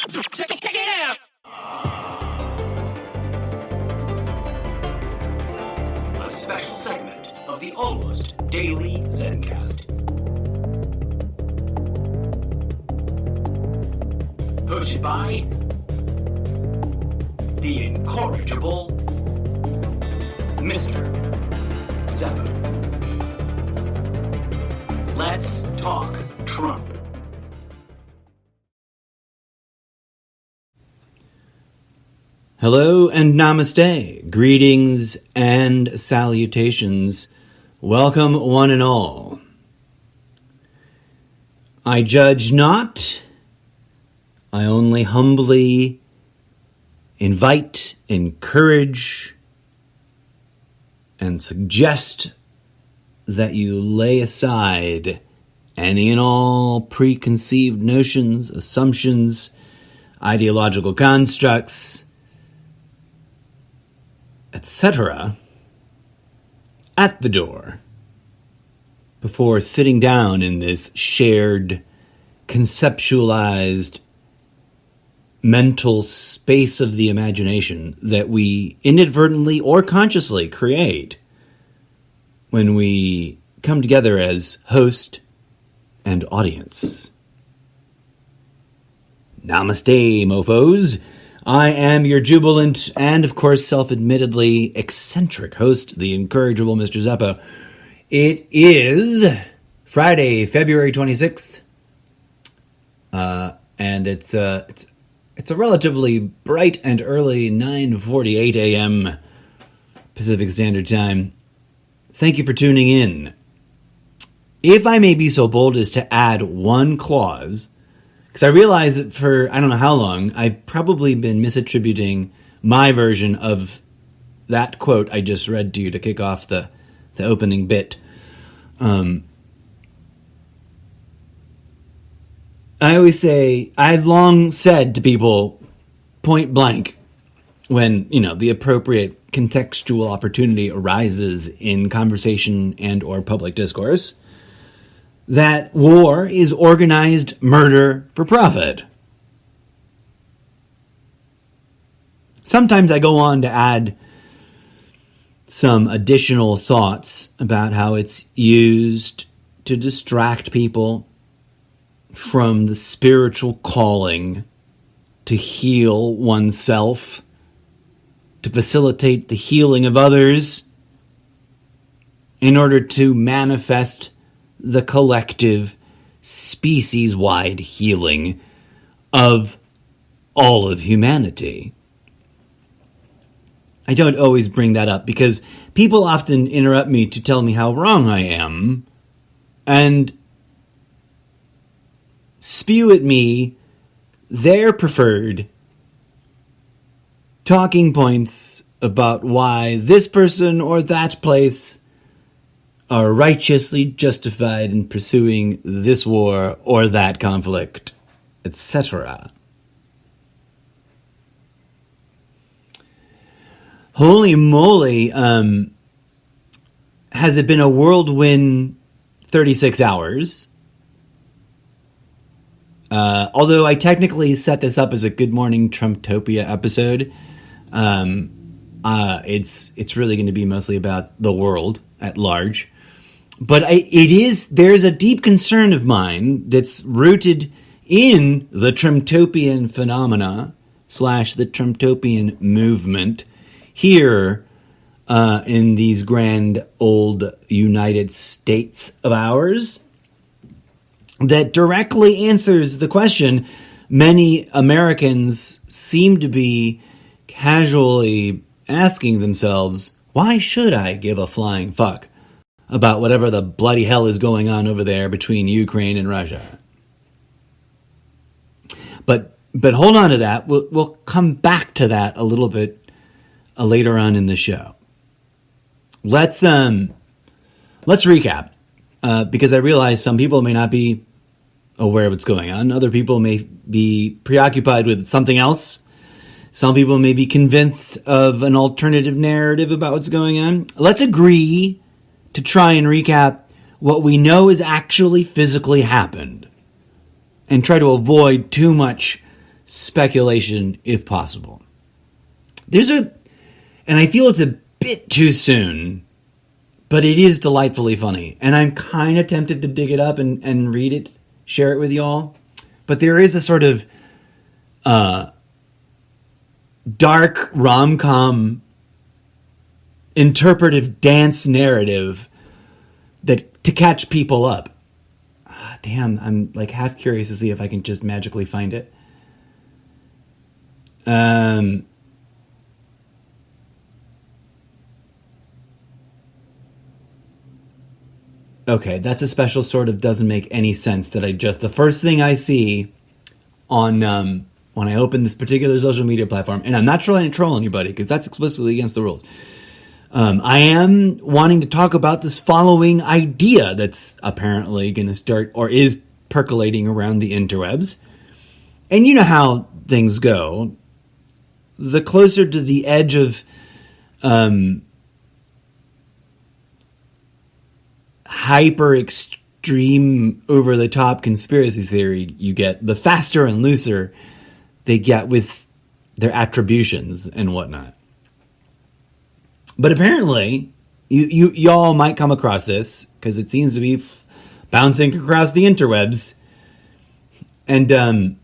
Check it out! A special segment of the almost daily Zencast. Hosted by the Incorrigible MrZeppo. Let's talk Trump. Hello and namaste, greetings and salutations. Welcome one and all. I judge not, I only humbly invite, encourage, and suggest that you lay aside any and all preconceived notions, assumptions, ideological constructs, etc. at the door before sitting down in this shared, conceptualized mental space of the imagination that we inadvertently or consciously create when we come together as host and audience. Namaste, mofos. I am your jubilant and, of course, self-admittedly eccentric host, the Incorrigible MrZeppo. It is Friday, February 26th, and it's a relatively bright and early 9:48 a.m. Pacific Standard Time. Thank you for tuning in. If I may be so bold as to add one clause, because I realize that for I don't know how long, I've probably been misattributing my version of that quote I just read to you to kick off the opening bit. I always say, I've long said to people, point blank, when, the appropriate contextual opportunity arises in conversation and or public discourse, that war is organized murder for profit. Sometimes I go on to add some additional thoughts about how it's used to distract people from the spiritual calling to heal oneself, to facilitate the healing of others, in order to manifest the collective, species-wide healing of all of humanity. I don't always bring that up because people often interrupt me to tell me how wrong I am and spew at me their preferred talking points about why this person or that place are righteously justified in pursuing this war or that conflict, etc. Holy moly, has it been a whirlwind 36 hours? Although I technically set this up as a Good Morning Trumptopia episode, it's really going to be mostly about the world at large. But there's a deep concern of mine that's rooted in the Trumptopian phenomena / the Trumptopian movement here in these grand old United States of ours, that directly answers the question many Americans seem to be casually asking themselves, why should I give a flying fuck about whatever the bloody hell is going on over there between Ukraine and Russia? But hold on to that. We'll come back to that a little bit later on in the show. Let's recap, because I realize some people may not be aware of what's going on. Other people may be preoccupied with something else. Some people may be convinced of an alternative narrative about what's going on. Let's agree to try and recap what we know has actually physically happened and try to avoid too much speculation if possible. And I feel it's a bit too soon, but it is delightfully funny. And I'm kind of tempted to dig it up and read it, share it with y'all. But there is a sort of dark rom-com interpretive dance narrative that to catch people up. Damn, I'm like half curious to see if I can just magically find it. Okay, that's a special sort of doesn't make any sense that the first thing I see on when I open this particular social media platform, and I'm not trying to troll anybody because that's explicitly against the rules. I am wanting to talk about this following idea that's apparently going to start or is percolating around the interwebs. And you know how things go. The closer to the edge of hyper extreme over the top conspiracy theory you get, the faster and looser they get with their attributions and whatnot. But apparently, y'all might come across this because it seems to be bouncing across the interwebs. And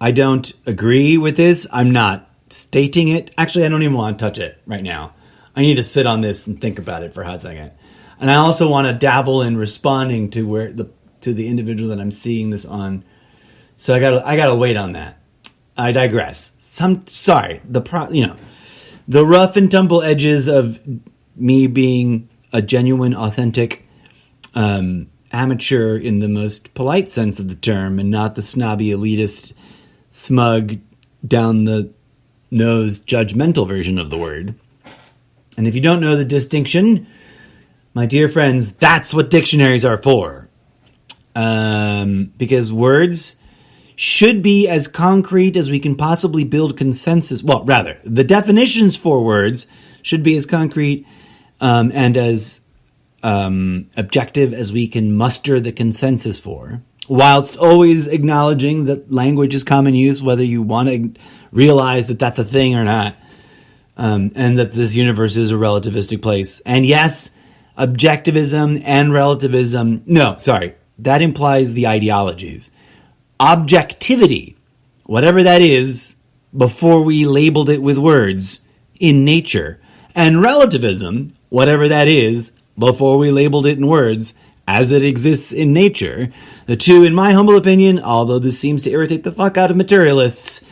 I don't agree with this. I'm not stating it. Actually, I don't even want to touch it right now. I need to sit on this and think about it for a hot second. And I also want to dabble in responding to the individual that I'm seeing this on. So I gotta wait on that. I digress. The rough and tumble edges of me being a genuine, authentic amateur in the most polite sense of the term, and not the snobby, elitist, smug, down the nose, judgmental version of the word. And if you don't know the distinction, my dear friends, that's what dictionaries are for. Because words should be as concrete as we can possibly build consensus. Well, rather, the definitions for words should be as concrete and as objective as we can muster the consensus for, whilst always acknowledging that language is common use, whether you want to realize that that's a thing or not, and that this universe is a relativistic place. And yes, objectivism and relativism, that implies the ideologies. Objectivity, whatever that is, before we labeled it with words, in nature. And relativism, whatever that is, before we labeled it in words, as it exists in nature. The two, in my humble opinion, although this seems to irritate the fuck out of materialists,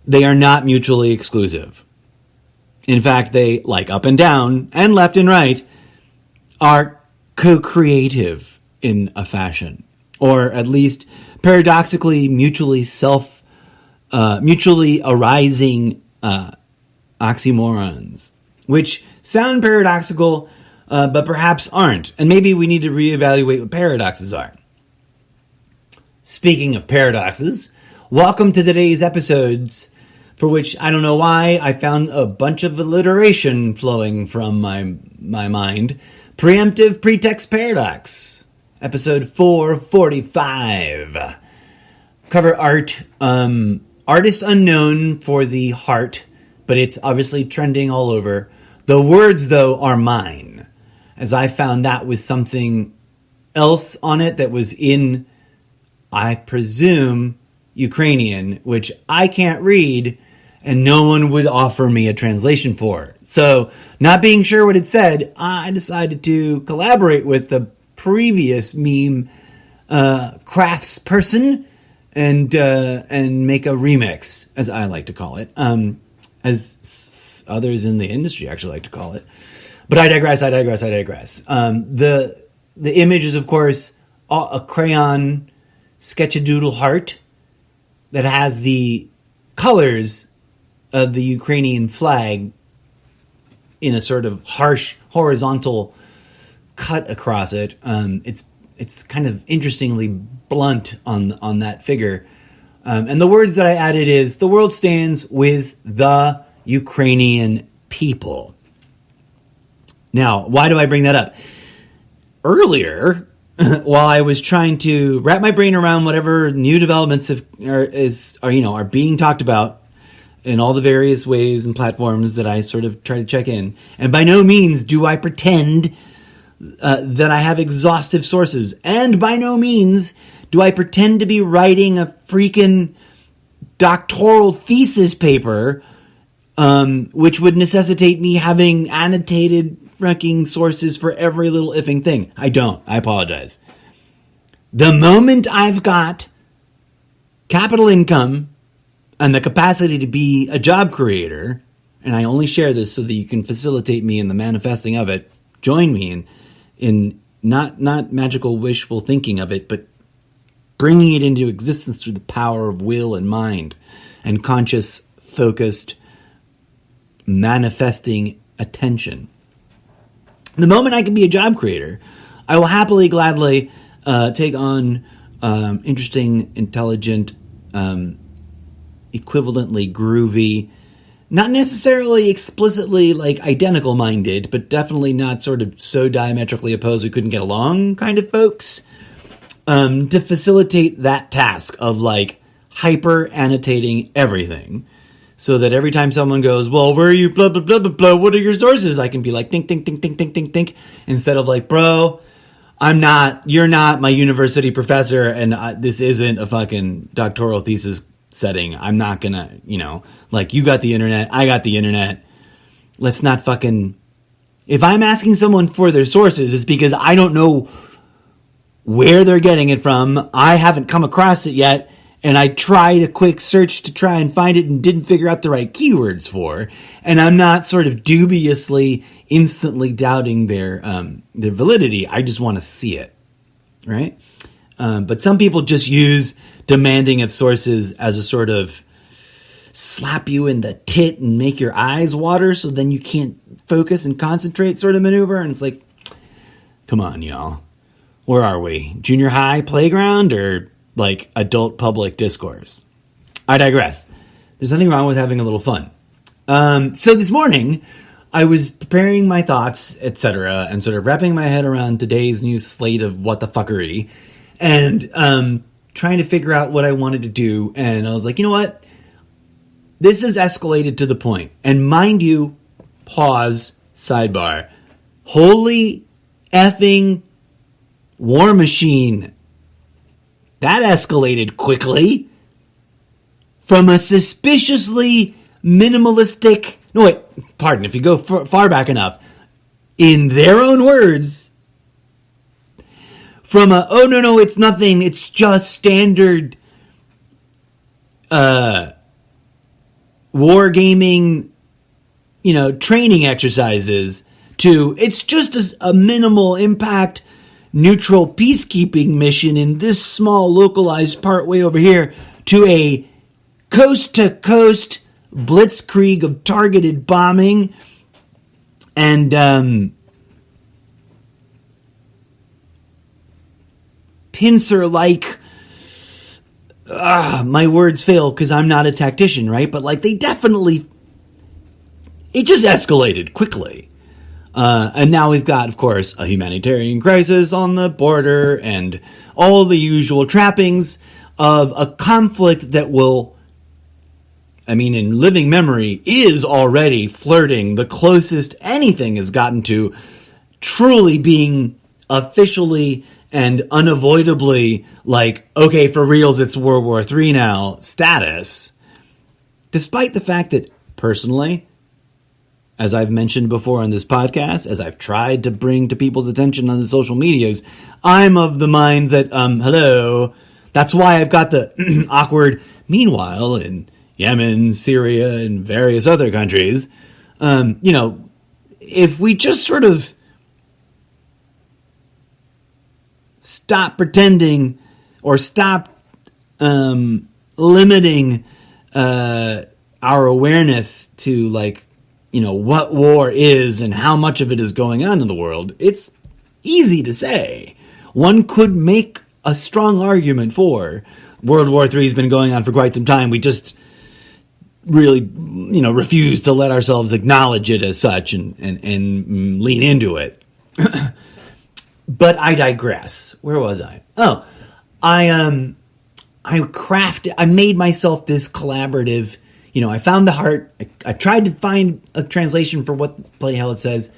they are not mutually exclusive. In fact, they, like up and down, and left and right, are co-creative in a fashion. Or at least paradoxically mutually arising oxymorons, which sound paradoxical, but perhaps aren't. And maybe we need to reevaluate what paradoxes are. Speaking of paradoxes, welcome to today's episodes, for which I don't know why I found a bunch of alliteration flowing from my mind. Preemptive Pretext Paradox. Episode 445. Cover art. Artist unknown for the heart, but it's obviously trending all over. The words, though, are mine, as I found that with something else on it that was in, I presume, Ukrainian, which I can't read, and no one would offer me a translation for. So, not being sure what it said, I decided to collaborate with the previous meme crafts person and make a remix, as I like to call it, as others in the industry actually like to call it. But I digress. The image is, of course, a crayon sketchadoodle heart that has the colors of the Ukrainian flag in a sort of harsh horizontal cut across it. It's kind of interestingly blunt on that figure. And the words that I added is, the world stands with the Ukrainian people. Now, why do I bring that up? Earlier, while I was trying to wrap my brain around whatever new developments are being talked about in all the various ways and platforms that I sort of try to check in. And by no means do I pretend that I have exhaustive sources. And by no means do I pretend to be writing a freaking doctoral thesis paper, which would necessitate me having annotated freaking sources for every little effing thing. I don't. I apologize. The moment I've got capital income and the capacity to be a job creator, and I only share this so that you can facilitate me in the manifesting of it, join me in not magical wishful thinking of it, but bringing it into existence through the power of will and mind and conscious, focused, manifesting attention. The moment I can be a job creator, I will happily, gladly take on interesting, intelligent, equivalently groovy, not necessarily explicitly like identical minded, but definitely not sort of so diametrically opposed we couldn't get along kind of folks, to facilitate that task of like hyper annotating everything. So that every time someone goes, well, where are you, blah, blah, blah, blah, blah, what are your sources? I can be like, think, think, think, think, think, think, think. Instead of like, bro, you're not my university professor, and this isn't a fucking doctoral thesis setting. I'm not gonna, like, you got the internet, I got the internet. Let's not fucking, if I'm asking someone for their sources, it's because I don't know where they're getting it from. I haven't come across it yet. And I tried a quick search to try and find it and didn't figure out the right keywords for. And I'm not sort of dubiously, instantly doubting their validity. I just want to see it, right? But some people just use demanding of sources as a sort of slap you in the tit and make your eyes water so then you can't focus and concentrate sort of maneuver. And it's like, come on, y'all. Where are we? Junior high playground or like adult public discourse? I digress. There's nothing wrong with having a little fun. So this morning, I was preparing my thoughts, etc., and sort of wrapping my head around today's new slate of what the fuckery, and trying to figure out what I wanted to do. And I was like, you know what? This has escalated to the point. And mind you, pause, sidebar. Holy effing war machine. That escalated quickly from a suspiciously minimalistic... No, wait, pardon, if you go far back enough. In their own words, from a, oh, no, it's nothing, it's just standard wargaming, training exercises, to it's just a minimal impact neutral peacekeeping mission in this small localized part way over here, to a coast-to-coast blitzkrieg of targeted bombing and pincer-like, my words fail because I'm not a tactician, right? But like, they definitely, it just escalated quickly. And now we've got, of course, a humanitarian crisis on the border and all the usual trappings of a conflict that will, in living memory, is already flirting the closest anything has gotten to truly being officially and unavoidably like, okay, for reals, it's World War III now status. Despite the fact that, personally, as I've mentioned before on this podcast, as I've tried to bring to people's attention on the social medias, I'm of the mind that, hello, that's why I've got the awkward, meanwhile, in Yemen, Syria, and various other countries, if we just sort of stop pretending or stop limiting our awareness to, like, what war is and how much of it is going on in the world, it's easy to say. One could make a strong argument for World War III has been going on for quite some time. We just really, refuse to let ourselves acknowledge it as such and lean into it. But I digress. Where was I? Oh, I made myself this collaborative, I found the heart. I tried to find a translation for what bloody hell it says.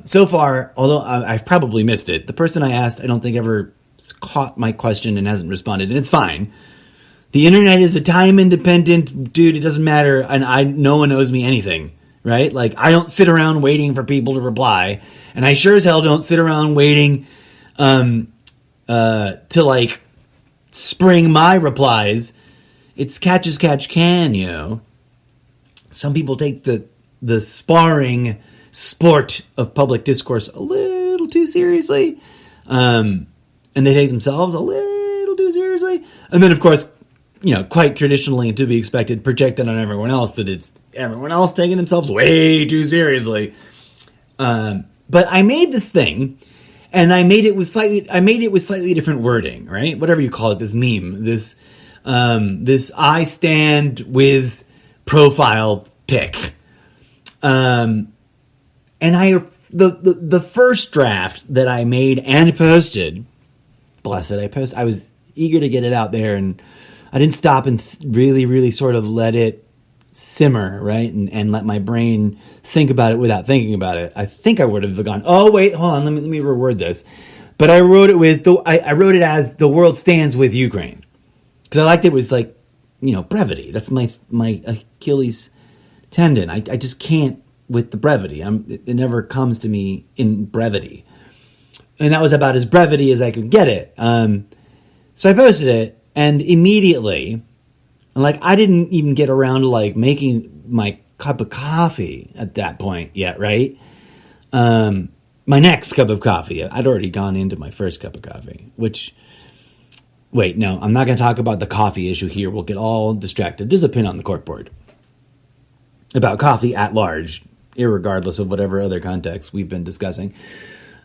So far, although I've probably missed it, the person I asked, I don't think ever caught my question and hasn't responded, and it's fine. The internet is a time independent, dude, it doesn't matter, and no one owes me anything, right? Like, I don't sit around waiting for people to reply, and I sure as hell don't sit around waiting, to, like, spring my replies. It's catch as catch can, Some people take the sparring sport of public discourse a little too seriously, and they take themselves a little too seriously, and then, of course, quite traditionally and to be expected, projected on everyone else that it's everyone else taking themselves way too seriously. But I made this thing, and I made it with slightly different wording, right? Whatever you call it, this meme, this I stand with profile pic. And the first draft that I made and posted, I was eager to get it out there, and I didn't stop and really, really sort of let it simmer, right? And let my brain think about it without thinking about it. I think I would have gone, oh, wait, hold on, let me reword this. But I wrote it I wrote it as the world stands with Ukraine. Because I liked it was like, brevity. That's my Achilles tendon. I just can't with the brevity. It never comes to me in brevity. And that was about as brevity as I could get it. So I posted it. And immediately, I didn't even get around to, making my cup of coffee at that point yet, right? My next cup of coffee. I'd already gone into my first cup of coffee, wait, no, I'm not going to talk about the coffee issue here. We'll get all distracted. There's a pin on the corkboard about coffee at large, irregardless of whatever other context we've been discussing,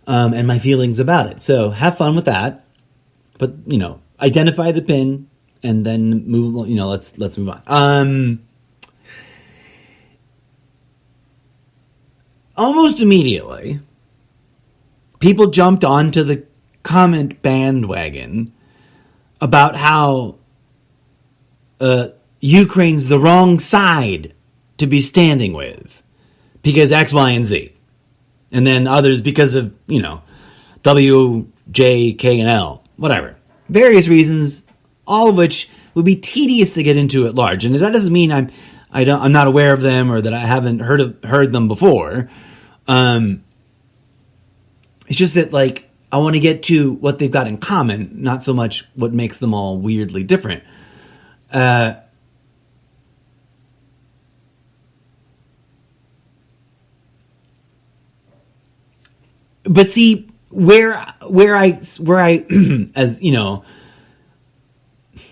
and my feelings about it. So have fun with that. But, identify the pin and then move, let's move on. Almost immediately, people jumped onto the comment bandwagon about how Ukraine's the wrong side to be standing with because X, Y, and Z. And then others because of, W, J, K, and L, whatever. Various reasons, all of which would be tedious to get into at large. And that doesn't mean I'm not aware of them or that I haven't heard them before. It's just that, I want to get to what they've got in common, not so much what makes them all weirdly different. But see, where I as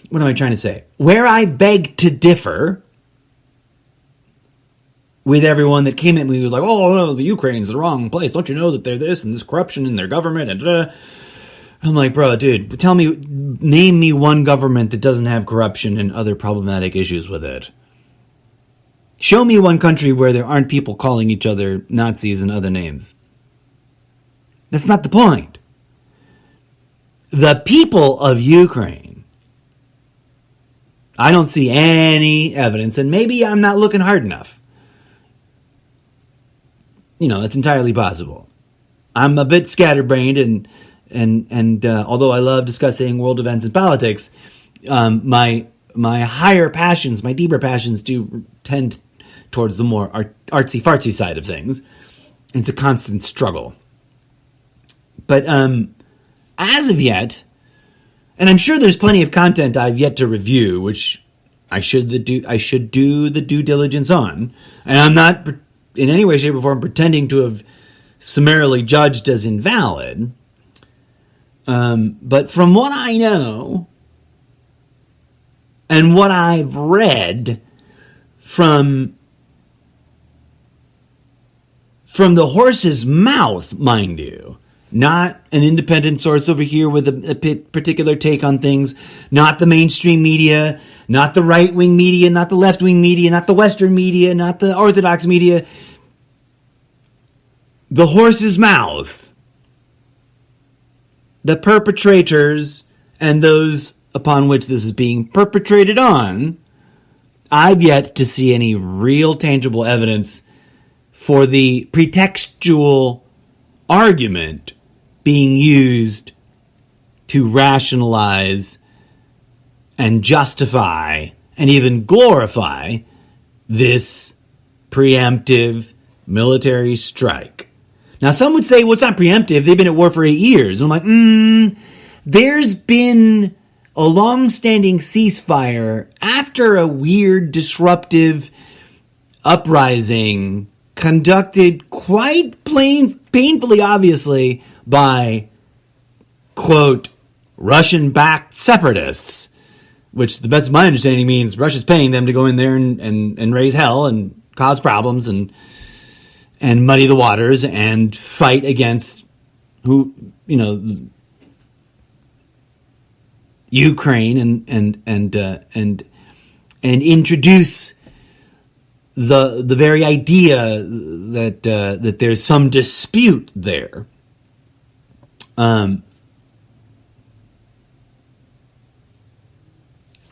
what am I trying to say? Where I beg to differ with everyone that came at me with oh no, the Ukraine's the wrong place. Don't you know that they're this and there's corruption in their government and I'm like, bro, dude, name me one government that doesn't have corruption and other problematic issues with it. Show me one country where there aren't people calling each other Nazis and other names. That's not the point. The people of Ukraine, I don't see any evidence, and maybe I'm not looking hard enough. That's entirely possible. I'm a bit scatterbrained, and although I love discussing world events and politics, my higher passions, my deeper passions, do tend towards the more artsy-fartsy side of things. It's a constant struggle. But as of yet, and I'm sure there's plenty of content I've yet to review, which I should do the due diligence on, and I'm not in any way, shape, or form pretending to have summarily judged as invalid. But from what I know and what I've read from the horse's mouth, mind you, not an independent source over here with a particular take on things, not the mainstream media, not the right-wing media, not the left-wing media, not the Western media, not the Orthodox media. The horse's mouth. the perpetrators and those upon which this is being perpetrated on, I've yet to see any real tangible evidence for the pretextual argument being used to rationalize and justify and even glorify this preemptive military strike. Now, some would say, well, it's not preemptive. They've been at war for 8 years. I'm like, there's been a long-standing ceasefire after a weird, disruptive uprising conducted quite painfully, obviously, by, quote, Russian-backed separatists, which, the best of my understanding, means Russia's paying them to go in there and raise hell and cause problems and muddy the waters and fight against Ukraine and introduce the very idea that there's some dispute there. I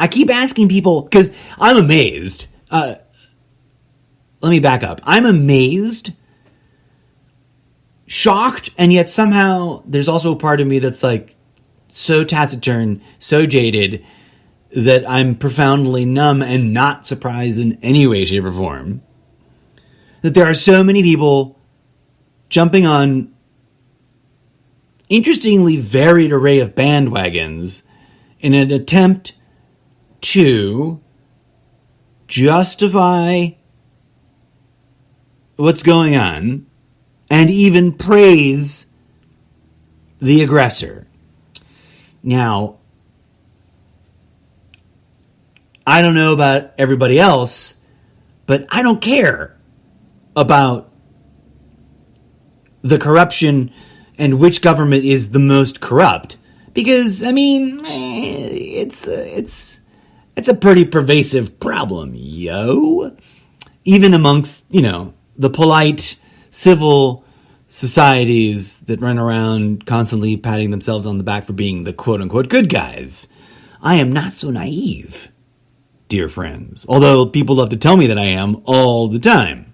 keep asking people, because I'm amazed. Let me back up. I'm amazed, shocked, and yet somehow there's also a part of me that's like so taciturn, so jaded, that I'm profoundly numb and not surprised in any way, shape, or form that there are so many people jumping on interestingly varied array of bandwagons in an attempt to justify what's going on and even praise the aggressor. Now, I don't know about everybody else, but I don't care about the corruption and which government is the most corrupt, because I mean, it's a pretty pervasive problem, yo. Even amongst, the polite civil societies that run around constantly patting themselves on the back for being the quote-unquote good guys. I am not so naive, dear friends. Although people love to tell me that I am all the time.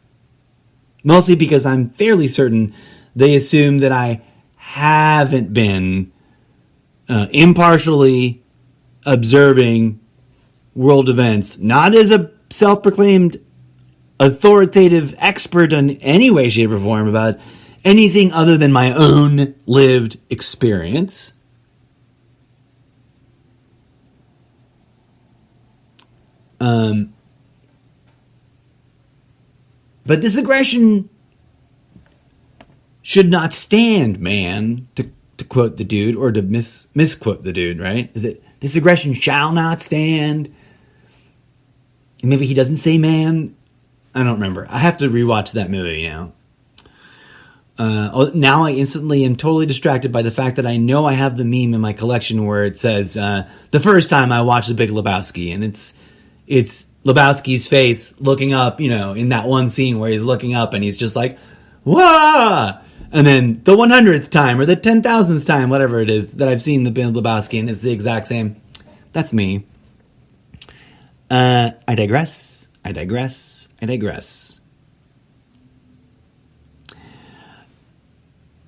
Mostly because I'm fairly certain they assume that I haven't been impartially observing world events, not as a self-proclaimed authoritative expert in any way, shape, or form about anything other than my own lived experience. But this aggression should not stand, man, to quote the dude, or to misquote the dude, right? Is it, this aggression shall not stand? And maybe he doesn't say man. I don't remember. I have to rewatch that movie now. Now I instantly am totally distracted by the fact that I know I have the meme in my collection where it says, the first time I watched The Big Lebowski, and it's Lebowski's face looking up, in that one scene where he's looking up and he's just like, wah! And then the 100th time or the 10,000th time, whatever it is, that I've seen The Big Lebowski, and it's the exact same. That's me. I digress.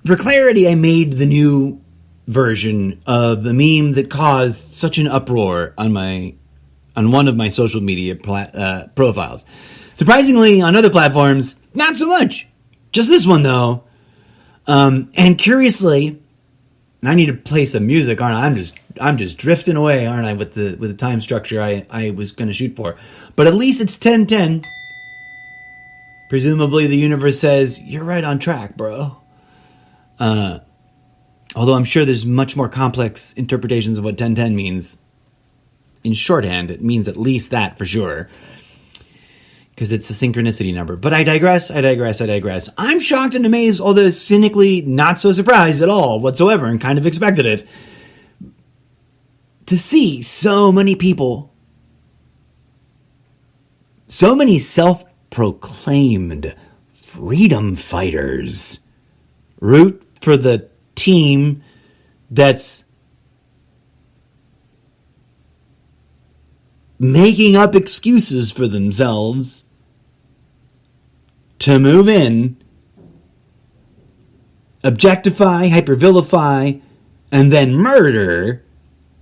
For clarity, I made the new version of the meme that caused such an uproar on one of my social media profiles. Surprisingly, on other platforms, not so much. Just this one, though. And curiously, and I need to play some music, aren't I? I'm just drifting away, aren't I, with the time structure I was going to shoot for. But at least it's 10:10. Presumably the universe says, you're right on track, bro. Although I'm sure there's much more complex interpretations of what 10:10 means. In shorthand, it means at least that for sure. Because it's a synchronicity number. But I digress. I'm shocked and amazed, although cynically not so surprised at all whatsoever, and kind of expected it, to see so many people, so many self-proclaimed freedom fighters root for the team that's making up excuses for themselves to move in, objectify, hypervilify, and then murder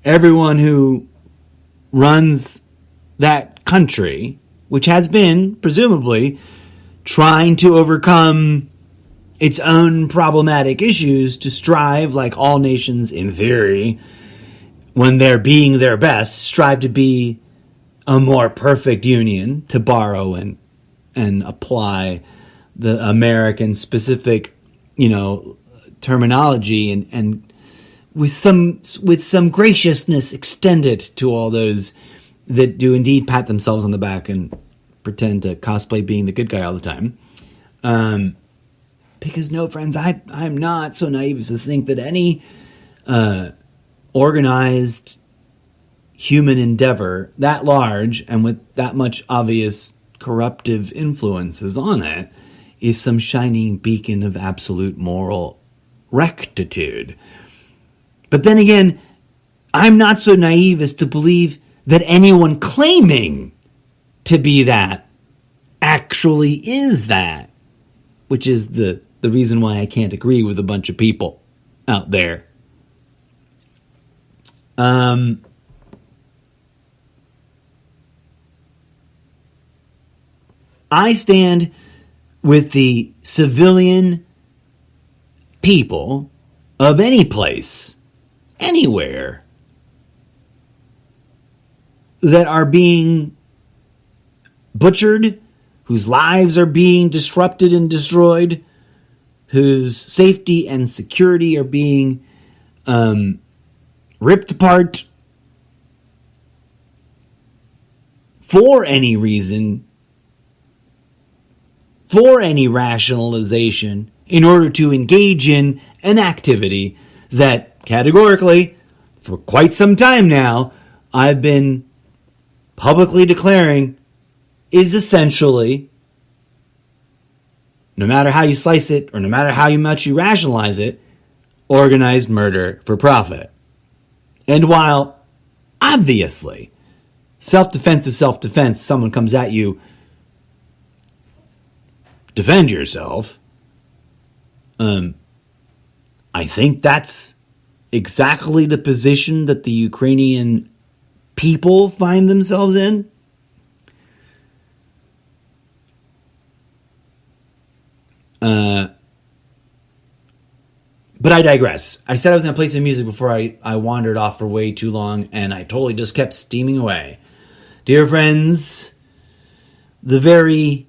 everyone who runs that country, which has been, presumably, trying to overcome its own problematic issues to strive, like all nations in theory, when they're being their best, strive to be a more perfect union, to borrow and apply the American specific, terminology and with some graciousness extended to all those that do indeed pat themselves on the back and pretend to cosplay being the good guy all the time. Because no, friends, I'm not so naive as to think that any organized human endeavor that large and with that much obvious corruptive influences on it is some shining beacon of absolute moral rectitude. But then again, I'm not so naive as to believe that anyone claiming to be that actually is that, which is the reason why I can't agree with a bunch of people out there. I stand with the civilian people of any place, anywhere, that are being butchered, whose lives are being disrupted and destroyed, whose safety and security are being ripped apart for any reason, for any rationalization, in order to engage in an activity that categorically, for quite some time now, I've been publicly declaring is essentially, no matter how you slice it or no matter how much you rationalize it, organized murder for profit. And while, obviously, self-defense is self-defense, someone comes at you, defend yourself, I think that's exactly the position that the Ukrainian people find themselves in. But I digress. I said I was going to play some music before I wandered off for way too long, and I totally just kept steaming away. Dear friends, the very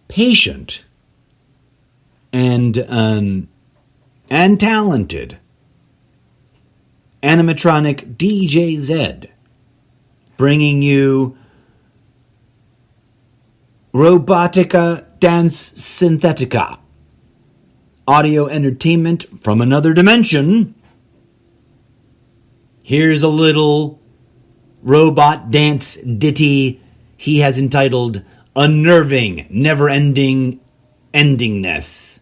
patient and talented animatronic DJ Z, bringing you Robotica Dance Synthetica, audio entertainment from another dimension. Here's a little robot dance ditty he has entitled Unnerving, Never-Ending Endingness.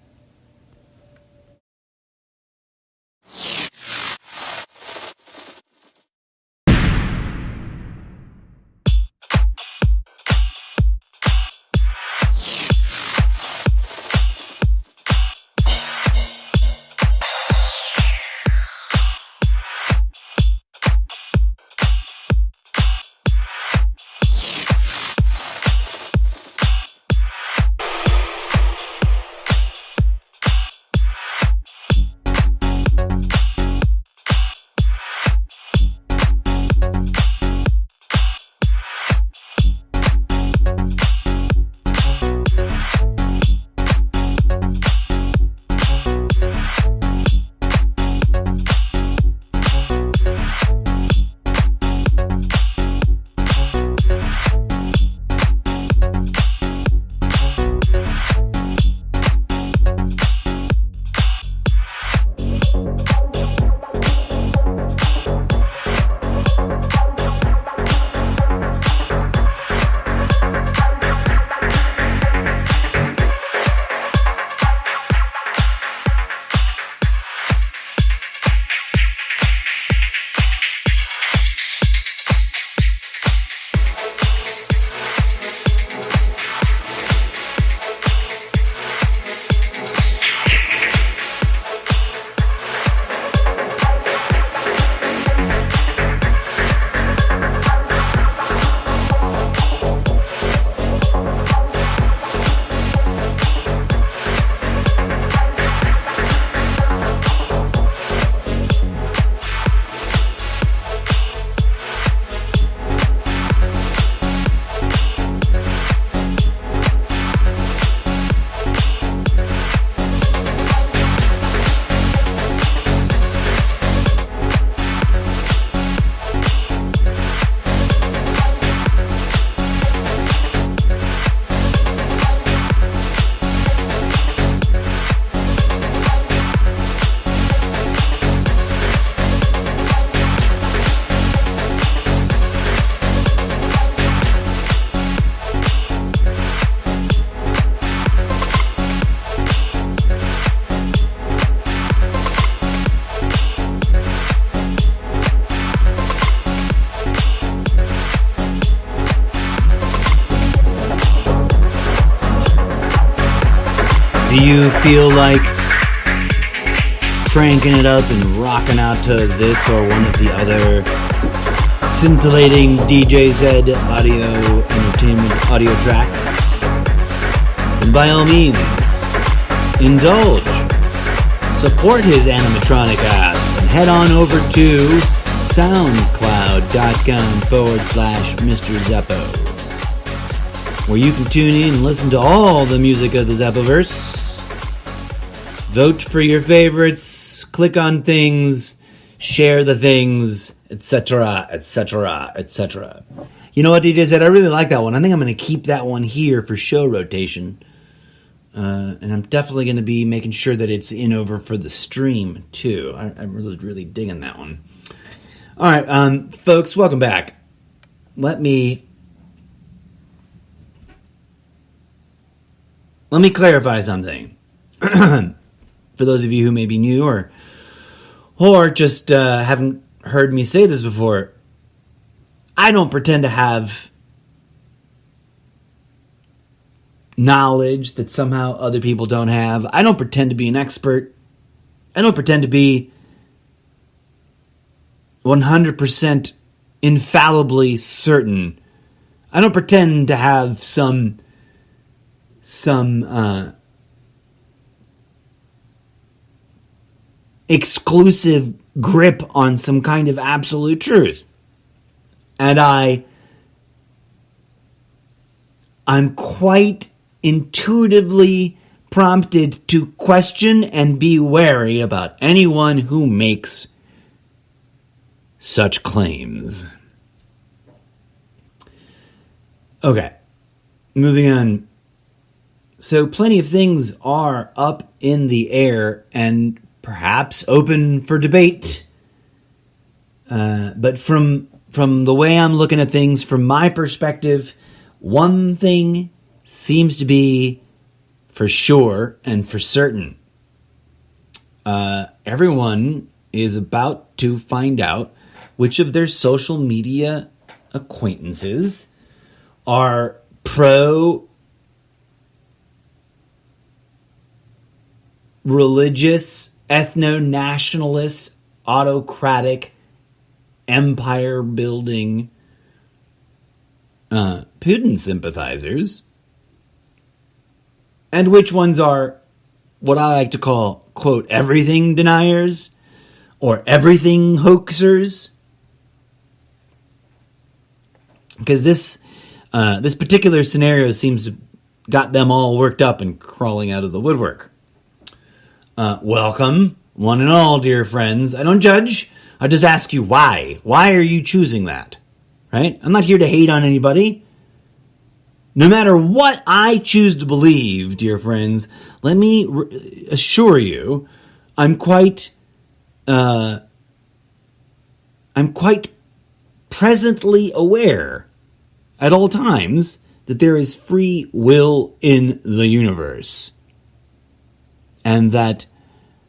Do you feel like cranking it up and rocking out to this or one of the other scintillating DJ Zed audio entertainment audio tracks? And by all means, indulge. Support his animatronic ass and head on over to soundcloud.com/MrZeppo, where you can tune in and listen to all the music of the Zeppoverse. Vote for your favorites, click on things, share the things, etc., etc., etc. You know what, DJ said? I really like that one. I think I'm going to keep that one here for show rotation. And I'm definitely going to be making sure that it's in over for the stream, too. I'm really digging that one. All right, folks, welcome back. Let me clarify something. For those of you who may be new or just haven't heard me say this before, I don't pretend to have knowledge that somehow other people don't have. I don't pretend to be an expert. I don't pretend to be 100% infallibly certain. I don't pretend to have some exclusive grip on some kind of absolute truth. And I'm quite intuitively prompted to question and be wary about anyone who makes such claims. Okay, moving on. So plenty of things are up in the air and perhaps open for debate. But from the way I'm looking at things, from my perspective, one thing seems to be for sure and for certain. Everyone is about to find out which of their social media acquaintances are pro-religious, ethno-nationalist, autocratic, empire-building Putin sympathizers, and which ones are what I like to call, quote, everything deniers or everything hoaxers. Because this particular scenario seems to got them all worked up and crawling out of the woodwork. Welcome, one and all, dear friends. I don't judge. I just ask you why. Why are you choosing that? Right? I'm not here to hate on anybody. No matter what I choose to believe, dear friends, let me assure you, I'm quite presently aware at all times that there is free will in the universe, and that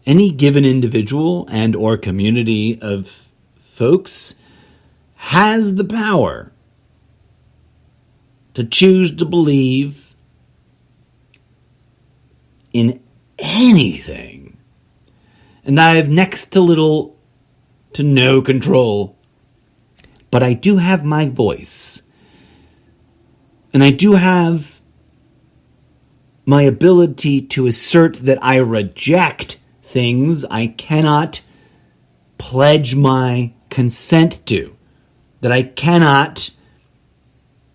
any given individual and or community of folks has the power to choose to believe in anything. And I have next to little to no control, but I do have my voice. And I do have my ability to assert that I reject things I cannot pledge my consent to, that I cannot,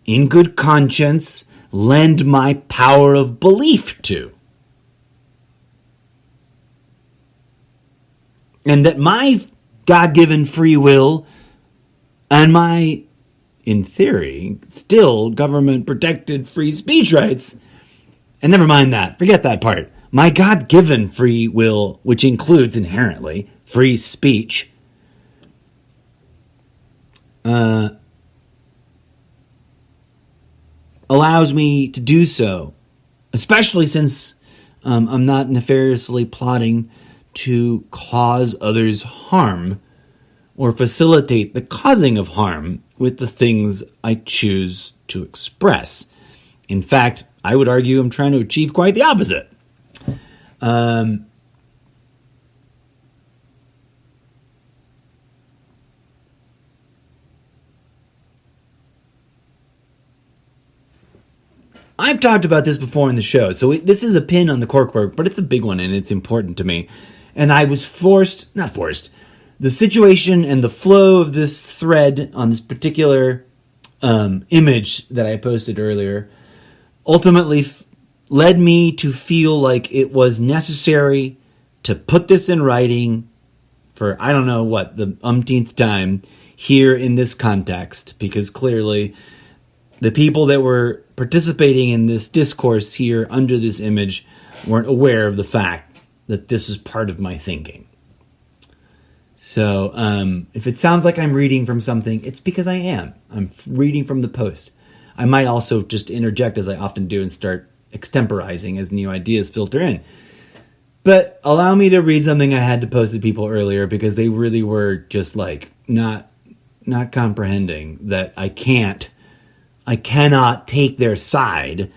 in good conscience, lend my power of belief to. And that my God-given free will and my, in theory, still government-protected free speech rights, and never mind that, forget that part. My God-given free will, which includes inherently free speech, allows me to do so, especially since I'm not nefariously plotting to cause others harm or facilitate the causing of harm with the things I choose to express. In fact, I would argue I'm trying to achieve quite the opposite. I've talked about this before in the show, so this is a pin on the corkboard, but it's a big one and it's important to me. And I was not forced, the situation and the flow of this thread on this particular image that I posted earlier ultimately led me to feel like it was necessary to put this in writing for, I don't know what, the umpteenth time here in this context, because clearly the people that were participating in this discourse here under this image weren't aware of the fact that this is part of my thinking. So if it sounds like I'm reading from something, it's because I am. I'm reading from the post. I might also just interject, as I often do, and start extemporizing as new ideas filter in. But allow me to read something I had to post to people earlier, because they really were just like not comprehending that I cannot take their side,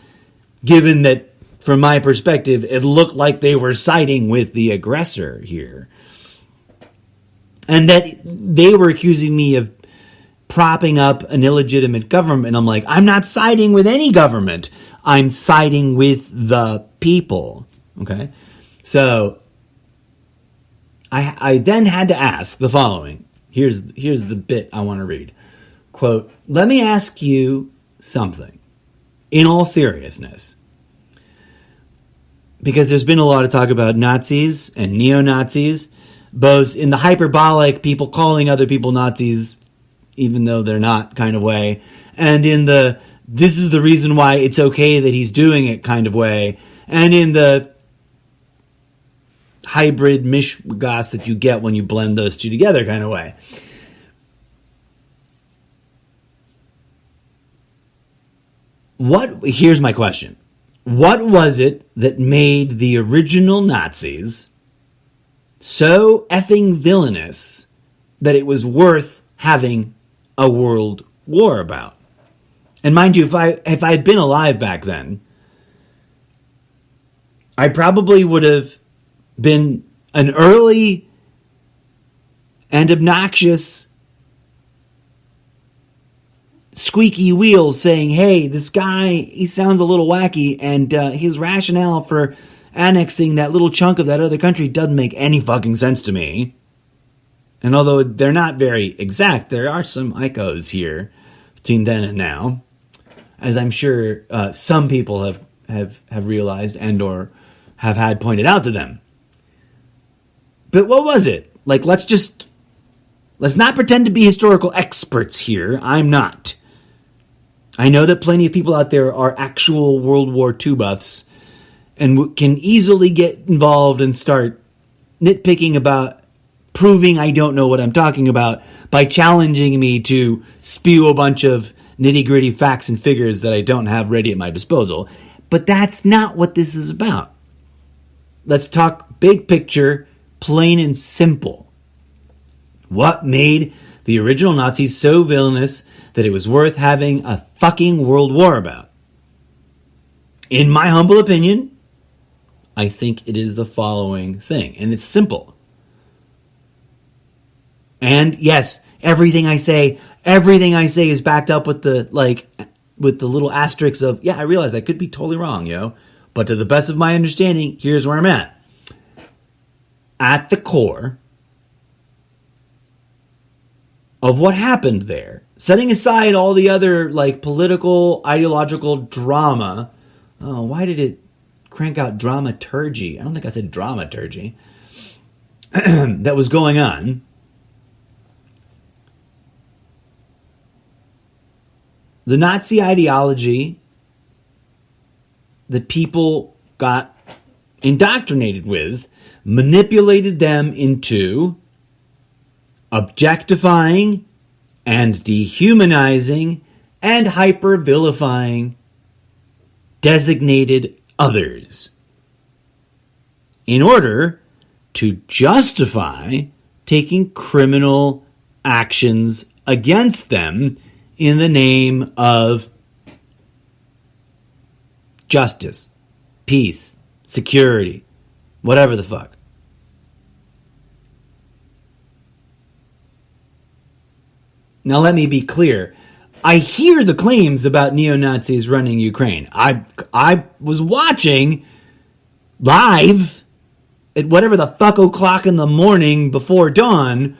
given that, from my perspective, it looked like they were siding with the aggressor here. And that they were accusing me of propping up an illegitimate government. I'm like, I'm not siding with any government. I'm siding with the people. Okay? So, I then had to ask the following. Here's the bit I want to read. Quote, let me ask you something, in all seriousness, because there's been a lot of talk about Nazis and neo-Nazis, both in the hyperbolic people calling other people Nazis, even though they're not kind of way, and in the this is the reason why it's okay that he's doing it kind of way, and in the hybrid mishmash that you get when you blend those two together kind of way. Here's my question. What was it that made the original Nazis so effing villainous that it was worth having a world war about? And mind you, if I had been alive back then, I probably would have been an early and obnoxious squeaky wheel saying, hey, this guy, he sounds a little wacky, and his rationale for annexing that little chunk of that other country doesn't make any fucking sense to me. And although they're not very exact, there are some echoes here between then and now, as I'm sure some people have realized and or have had pointed out to them. But what was it? Like, let's not pretend to be historical experts here. I'm not. I know that plenty of people out there are actual World War II buffs and can easily get involved and start nitpicking about proving I don't know what I'm talking about by challenging me to spew a bunch of nitty-gritty facts and figures that I don't have ready at my disposal. But that's not what this is about. Let's talk big picture, plain and simple. What made the original Nazis so villainous that it was worth having a fucking world war about? In my humble opinion, I think it is the following thing, and it's simple. And yes, everything I say is backed up with the little asterisks of, yeah, I realize I could be totally wrong, yo. But to the best of my understanding, here's where I'm at. At the core of what happened there, setting aside all the other political, ideological drama. Oh, why did it crank out dramaturgy? I don't think I said dramaturgy. That was going on. The Nazi ideology that people got indoctrinated with manipulated them into objectifying and dehumanizing and hyper-vilifying designated others in order to justify taking criminal actions against them in the name of justice, peace, security, Whatever the fuck. Now let me be clear. I hear the claims about neo-Nazis running Ukraine. I was watching live at whatever the fuck o'clock in the morning before dawn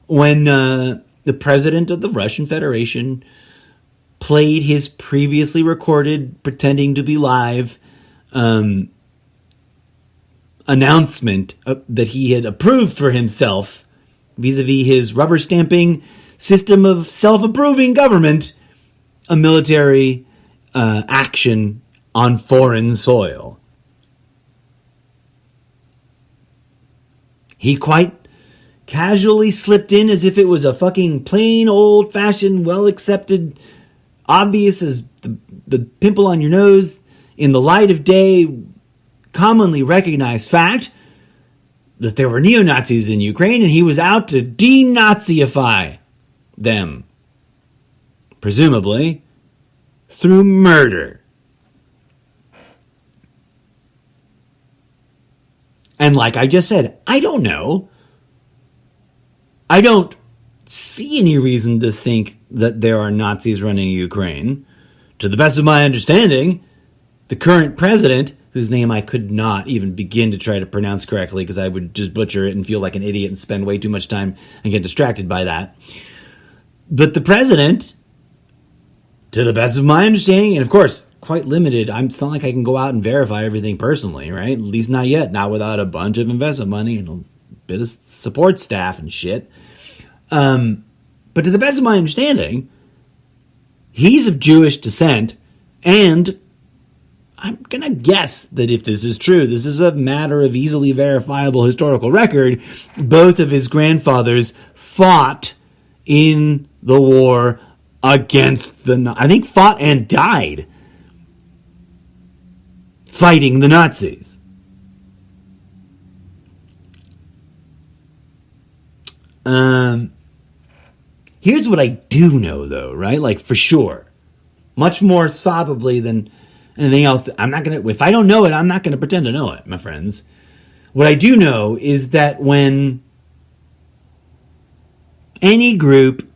when the president of the Russian Federation played his previously recorded, pretending to be live, announcement that he had approved for himself vis-a-vis his rubber stamping system of self-approving government, a military action on foreign soil. He quite casually slipped in as if it was a fucking plain, old-fashioned, well-accepted, obvious as the pimple on your nose, in the light of day, commonly recognized fact that there were neo-Nazis in Ukraine, and he was out to denazify them. Presumably through murder. And like I just said, I don't know. I don't see any reason to think that there are Nazis running Ukraine. To the best of my understanding, the current president, whose name I could not even begin to try to pronounce correctly because I would just butcher it and feel like an idiot and spend way too much time and get distracted by that. But the president, to the best of my understanding, and of course, quite limited, it's not like I can go out and verify everything personally, right? At least not yet. Not without a bunch of investment money and a bit of support staff and shit. But to the best of my understanding, he's of Jewish descent, and I'm going to guess that if this is true, this is a matter of easily verifiable historical record, both of his grandfathers fought in the war against I think fought and died fighting the Nazis. Here's what I do know, though, right? Like, for sure. Much more solidly than anything else. If I don't know it, I'm not going to pretend to know it, my friends. What I do know is that when any group,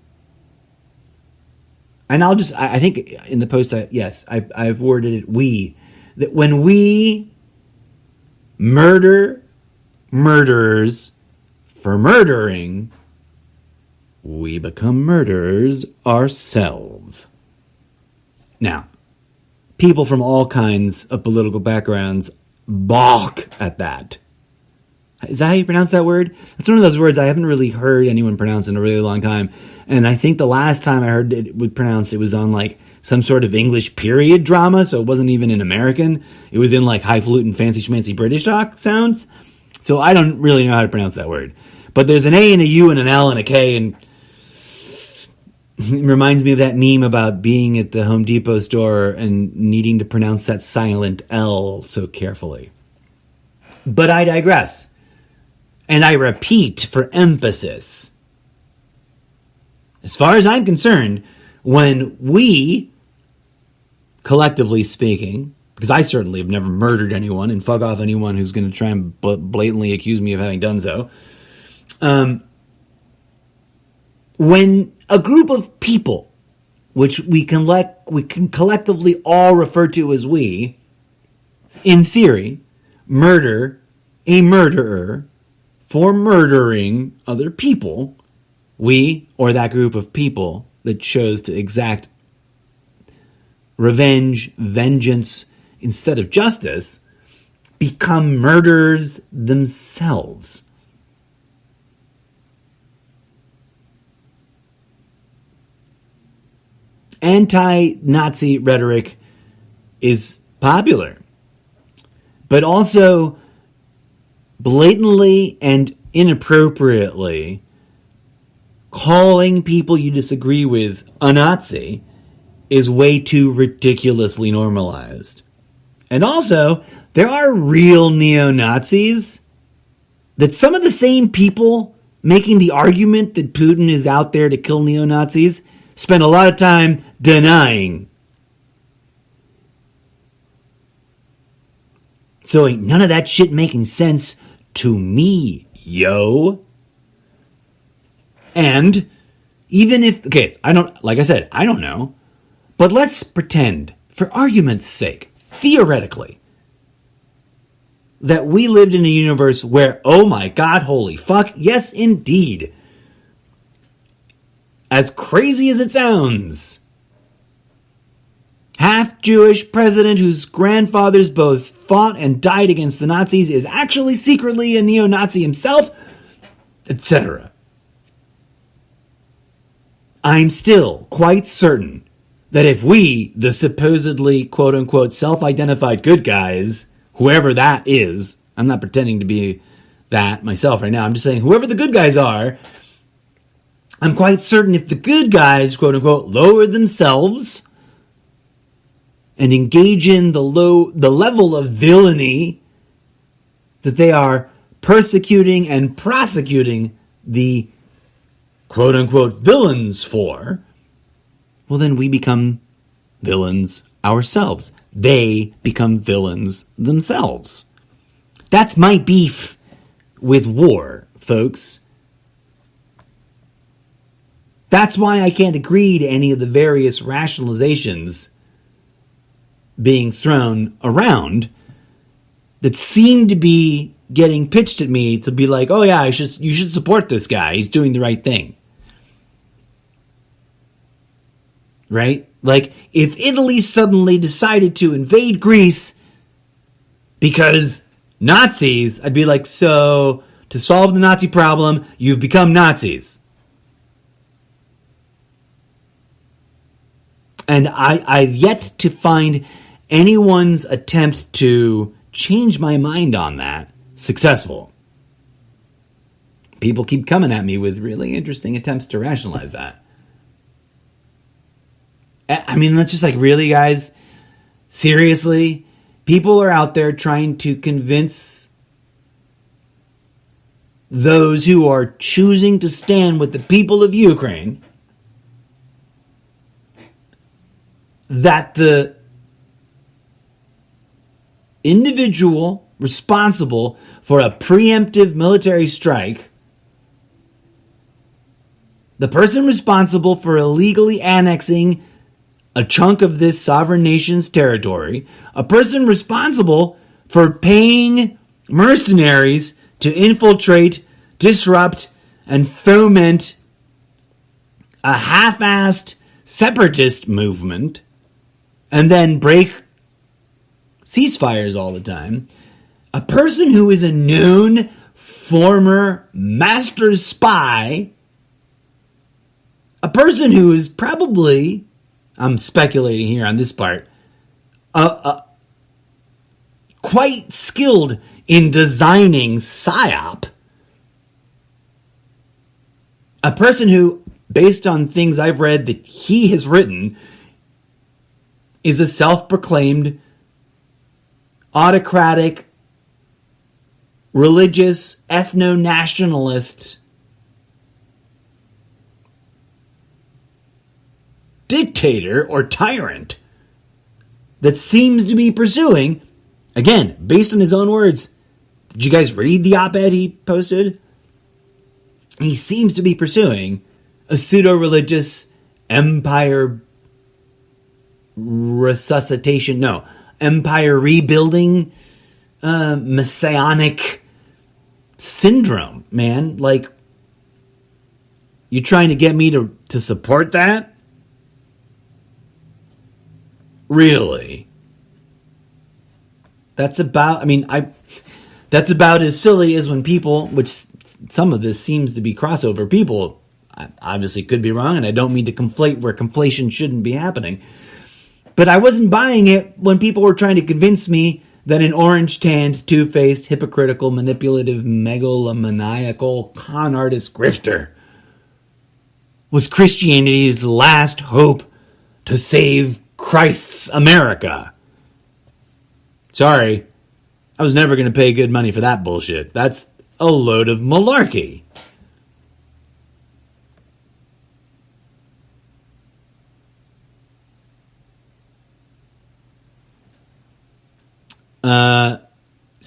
and I think in the post, I've worded it, that when we murder murderers for murdering, we become murderers ourselves. Now, people from all kinds of political backgrounds balk at that. Is that how you pronounce that word? It's one of those words I haven't really heard anyone pronounce in a really long time. And I think the last time I heard it pronounced, it was on like some sort of English period drama. So it wasn't even in American. It was in like highfalutin, fancy schmancy British talk sounds. So I don't really know how to pronounce that word. But there's an A and a U and an L and a K, and it reminds me of that meme about being at the Home Depot store and needing to pronounce that silent L so carefully. But I digress. And I repeat for emphasis. As far as I'm concerned, when we, collectively speaking, because I certainly have never murdered anyone, and fuck off anyone who's going to try and blatantly accuse me of having done so, when a group of people, which we can collectively all refer to as we, in theory, murder a murderer for murdering other people, we, or that group of people that chose to exact revenge, vengeance, instead of justice, become murderers themselves. Anti-Nazi rhetoric is popular, but also blatantly and inappropriately calling people you disagree with a Nazi is way too ridiculously normalized. And also, there are real neo-Nazis that some of the same people making the argument that Putin is out there to kill neo-Nazis spend a lot of time denying. So ain't none of that shit making sense to me, yo. And even if, okay, like I said, I don't know, but let's pretend, for argument's sake, theoretically, that we lived in a universe where, oh my god, holy fuck, yes indeed, as crazy as it sounds, half-Jewish president whose grandfathers both fought and died against the Nazis is actually secretly a neo-Nazi himself, etc. I'm still quite certain that if we, the supposedly quote-unquote self-identified good guys, whoever that is, I'm not pretending to be that myself right now, I'm just saying whoever the good guys are, I'm quite certain if the good guys, quote-unquote, lower themselves and engage in the level of villainy that they are persecuting and prosecuting the quote-unquote villains for, well then we become villains ourselves. They become villains themselves. That's my beef with war, folks. That's why I can't agree to any of the various rationalizations being thrown around that seem to be getting pitched at me to be like, oh yeah, you should support this guy. He's doing the right thing. Right? Like, if Italy suddenly decided to invade Greece because Nazis, I'd be like, so, to solve the Nazi problem, you've become Nazis. And I've yet to find anyone's attempt to change my mind on that successful. People keep coming at me with really interesting attempts to rationalize that. I mean, that's just like, really, guys? Seriously? People are out there trying to convince those who are choosing to stand with the people of Ukraine that the individual responsible for a preemptive military strike, the person responsible for illegally annexing a chunk of this sovereign nation's territory, a person responsible for paying mercenaries to infiltrate, disrupt, and foment a half-assed separatist movement, and then break ceasefires all the time, a person who is a known former master spy, a person who is probably, I'm speculating here on this part, quite skilled in designing PSYOP, a person who, based on things I've read that he has written, is a self-proclaimed autocratic, religious, ethno-nationalist dictator or tyrant that seems to be pursuing, again, based on his own words. Did you guys read the op-ed he posted? He seems to be pursuing a pseudo-religious empire resuscitation, no, empire rebuilding, messianic syndrome, man. Like, you trying to get me to support that? Really? That's about, that's about as silly as when people, which some of this seems to be crossover, people, I obviously could be wrong, and I don't mean to conflate where conflation shouldn't be happening, but I wasn't buying it when people were trying to convince me that an orange-tanned, two-faced, hypocritical, manipulative, megalomaniacal, con artist grifter was Christianity's last hope to save Christ's America. Sorry, I was never going to pay good money for that bullshit. That's a load of malarkey.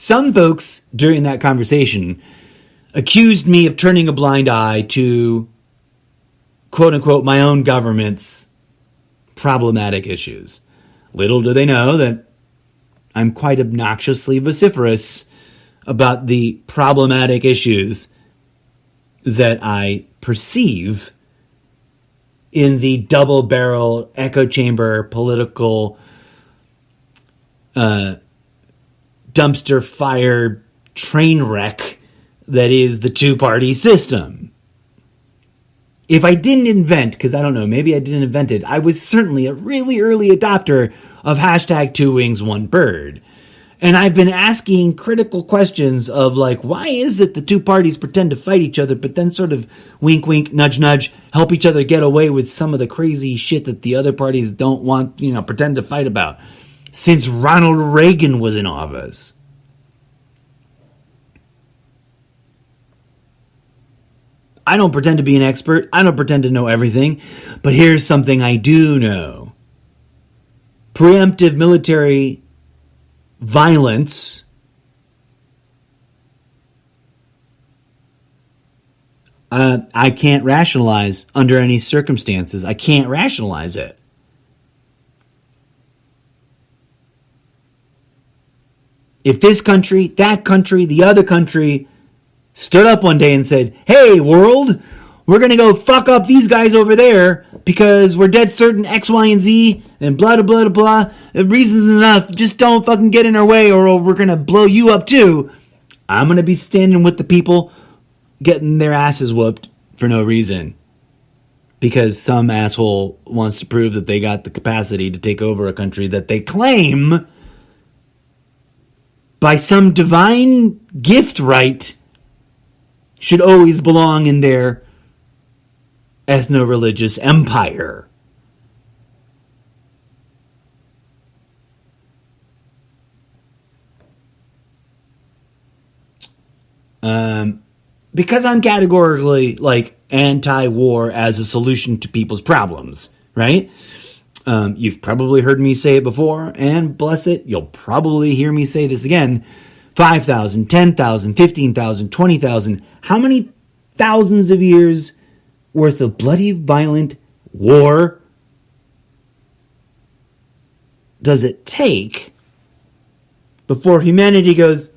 some folks during that conversation accused me of turning a blind eye to, quote unquote, my own government's problematic issues. Little do they know that I'm quite obnoxiously vociferous about the problematic issues that I perceive in the double-barrel, echo chamber, political, dumpster fire train wreck that is the two-party system. If I didn't invent, because I don't know, maybe I didn't invent it, I was certainly a really early adopter of hashtag 2 wings, 1 bird. And I've been asking critical questions of like, why is it the two parties pretend to fight each other, but then sort of wink, wink, nudge, nudge, help each other get away with some of the crazy shit that the other parties don't want, pretend to fight about since Ronald Reagan was in office. I don't pretend to be an expert. I don't pretend to know everything. But here's something I do know. Preemptive military violence I can't rationalize under any circumstances. I can't rationalize it. If this country, that country, the other country stood up one day and said, hey, world, we're going to go fuck up these guys over there because we're dead certain X, Y, and Z and blah, blah, blah, blah. The reasons enough. Just don't fucking get in our way or we're going to blow you up too. I'm going to be standing with the people getting their asses whooped for no reason. Because some asshole wants to prove that they got the capacity to take over a country that they claim by some divine gift right should always belong in their ethno-religious empire. Because I'm categorically anti-war as a solution to people's problems, right? You've probably heard me say it before, and bless it, you'll probably hear me say this again. 5,000, 10,000, 15,000, 20,000. How many thousands of years worth of bloody, violent war does it take before humanity goes,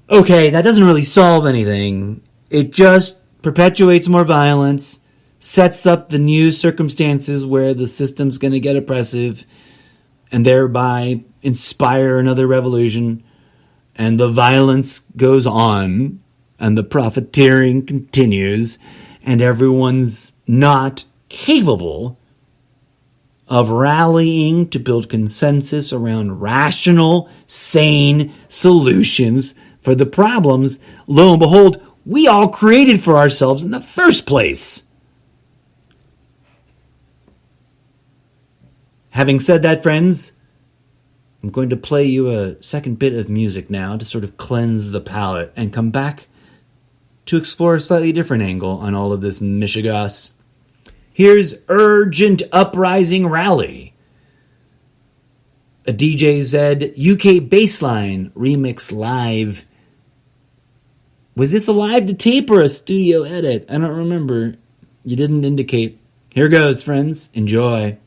okay, that doesn't really solve anything. It just perpetuates more violence, sets up the new circumstances where the system's going to get oppressive and thereby inspire another revolution. And the violence goes on and the profiteering continues and everyone's not capable of rallying to build consensus around rational, sane solutions for the problems, lo and behold, we all created for ourselves in the first place. Having said that, friends, I'm going to play you a second bit of music now to sort of cleanse the palate and come back to explore a slightly different angle on all of this mishigas. Here's Urgent Uprising Rally, a DJ Z UK Bassline remix live. Was this a live to tape or a studio edit? I don't remember. You didn't indicate. Here goes, friends. Enjoy.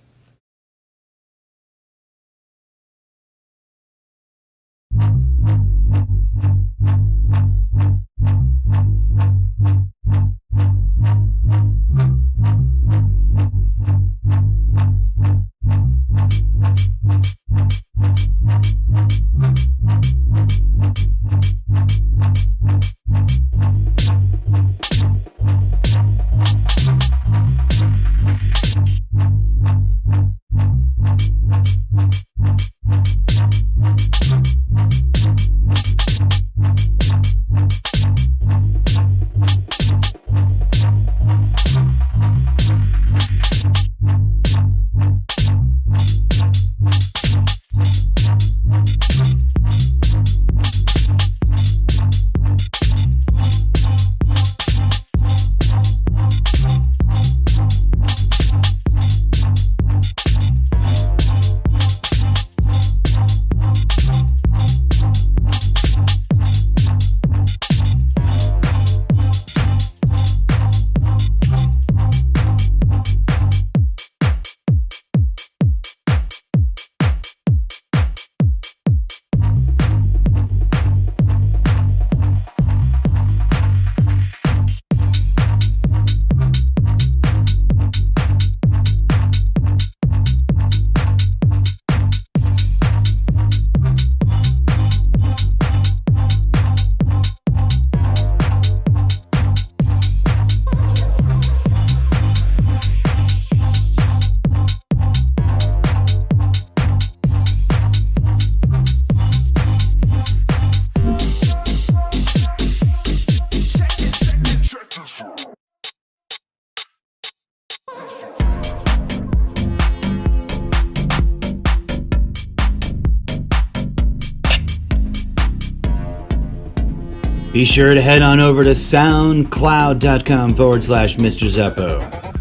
be sure to head on over to soundcloud.com/MrZeppo.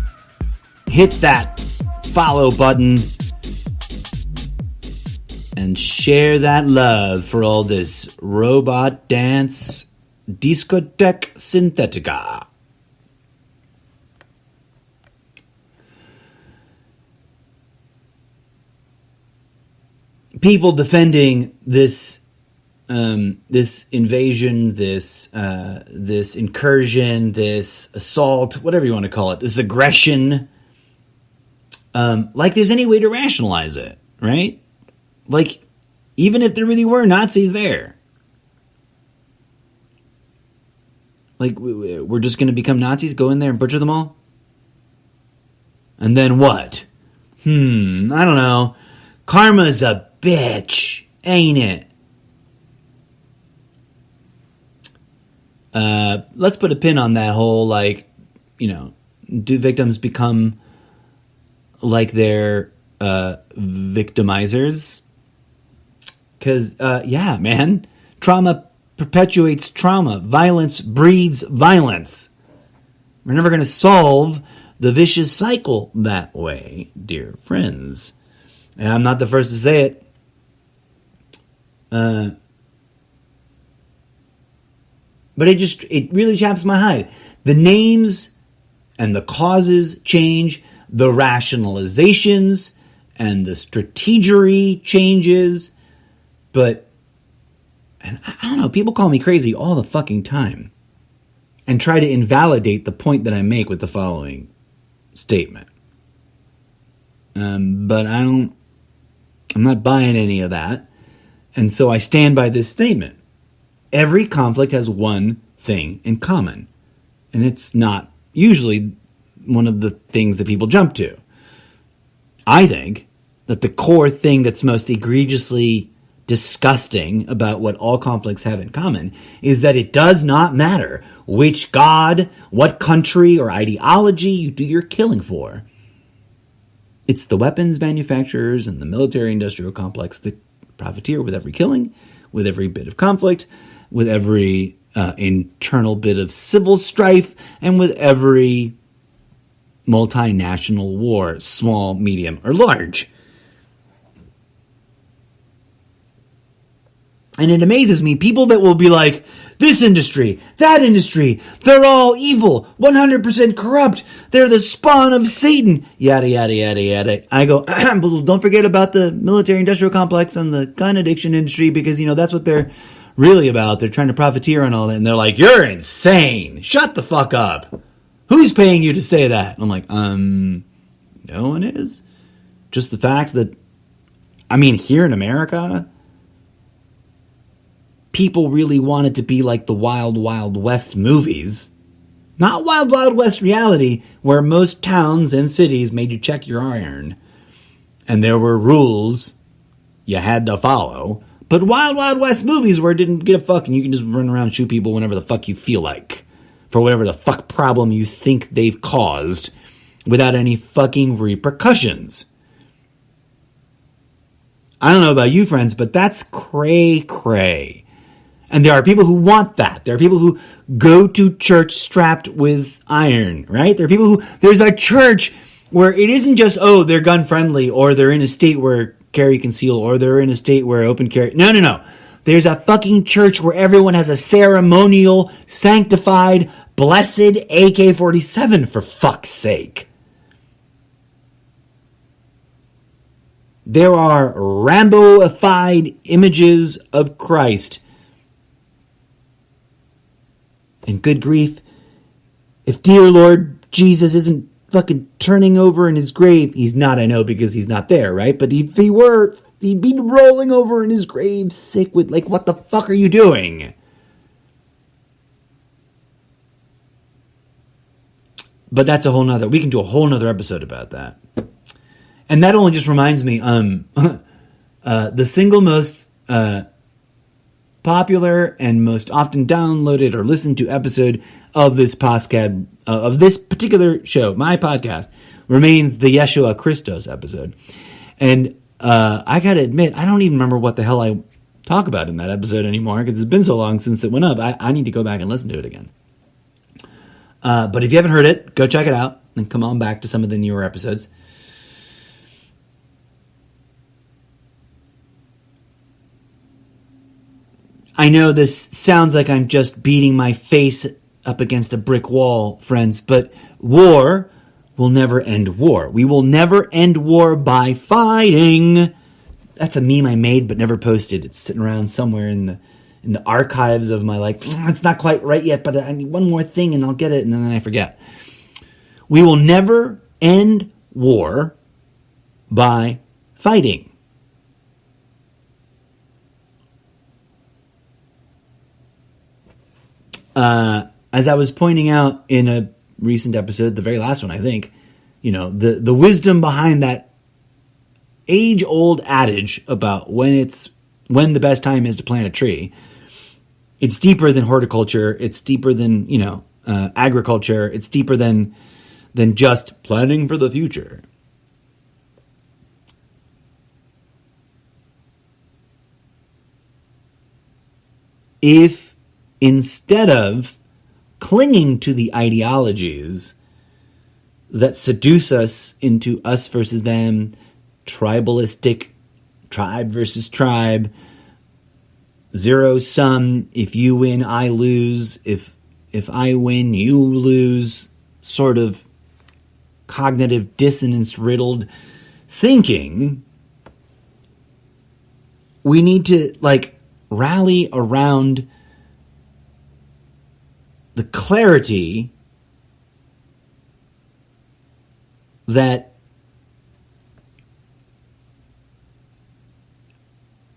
Hit that follow button and share that love for all this robot dance discotheque synthetica. People defending this invasion, this incursion, this assault, whatever you want to call it, this aggression, like there's any way to rationalize it, right? Like, even if there really were Nazis there, like, we're just going to become Nazis, go in there and butcher them all? And then what? I don't know. Karma's a bitch, ain't it? Let's put a pin on that whole, like, do victims become like their victimizers? Because, yeah, man, trauma perpetuates trauma. Violence breeds violence. We're never going to solve the vicious cycle that way, dear friends. And I'm not the first to say it. But it really chaps my hide. The names and the causes change, the rationalizations and the strategery changes, but, and I don't know, people call me crazy all the fucking time and try to invalidate the point that I make with the following statement. But I'm not buying any of that. And so I stand by this statement. Every conflict has one thing in common. And it's not usually one of the things that people jump to. I think that the core thing that's most egregiously disgusting about what all conflicts have in common is that it does not matter which god, what country, or ideology you do your killing for. It's the weapons manufacturers and the military-industrial complex that profiteer with every killing, with every bit of conflict, with every internal bit of civil strife, and with every multinational war, small, medium, or large. And it amazes me, people that will be like, this industry, that industry, they're all evil, 100% corrupt, they're the spawn of Satan, yada, yada, yada, yada. I go, but don't forget about the military-industrial complex and the gun addiction industry, because, that's what they're really about. They're trying to profiteer on all that. And they're like, you're insane. Shut the fuck up. Who's paying you to say that? And I'm like, no one is. Just the fact that, here in America, people really want it to be like the Wild Wild West movies. Not Wild Wild West reality, where most towns and cities made you check your iron. And there were rules you had to follow. But Wild Wild West movies where it didn't give a fuck and you can just run around and shoot people whenever the fuck you feel like. For whatever the fuck problem you think they've caused without any fucking repercussions. I don't know about you, friends, but that's cray-cray. And there are people who want that. There are people who go to church strapped with iron, right? There are people who, there's a church where it isn't just, they're gun friendly, or they're in a state where carry conceal, or they're in a state where open carry. No. There's a fucking church where everyone has a ceremonial, sanctified, blessed AK-47, for fuck's sake. There are Rambo-ified images of Christ. And good grief, if dear Lord Jesus isn't fucking turning over in his grave, he's not, I know, because he's not there, right? But if he were, he'd be rolling over in his grave sick with, like, what the fuck are you doing? But that's a whole nother, we can do a whole nother episode about that. And that only just reminds me, the single most popular and most often downloaded or listened to episode of this podcast, of this particular show, my podcast, remains the Yeshua Christos episode. And I gotta admit, I don't even remember what the hell I talk about in that episode anymore because it's been so long since it went up. I need to go back and listen to it again. But if you haven't heard it, go check it out and come on back to some of the newer episodes. I know this sounds like I'm just beating my face up against a brick wall, friends, but war will never end war. We will never end war by fighting. That's a meme I made but never posted. It's sitting around somewhere in the archives of my, like, it's not quite right yet, but I need one more thing and I'll get it, and then I forget. We will never end war by fighting. As I was pointing out in a recent episode, the very last one, I think, the wisdom behind that age-old adage about when the best time is to plant a tree. It's deeper than horticulture. It's deeper than, agriculture. It's deeper than just planning for the future. If instead of clinging to the ideologies that seduce us into us versus them, tribalistic, tribe versus tribe, zero sum, if you win, I lose, if I win, you lose, sort of cognitive dissonance riddled thinking, we need to rally around the clarity that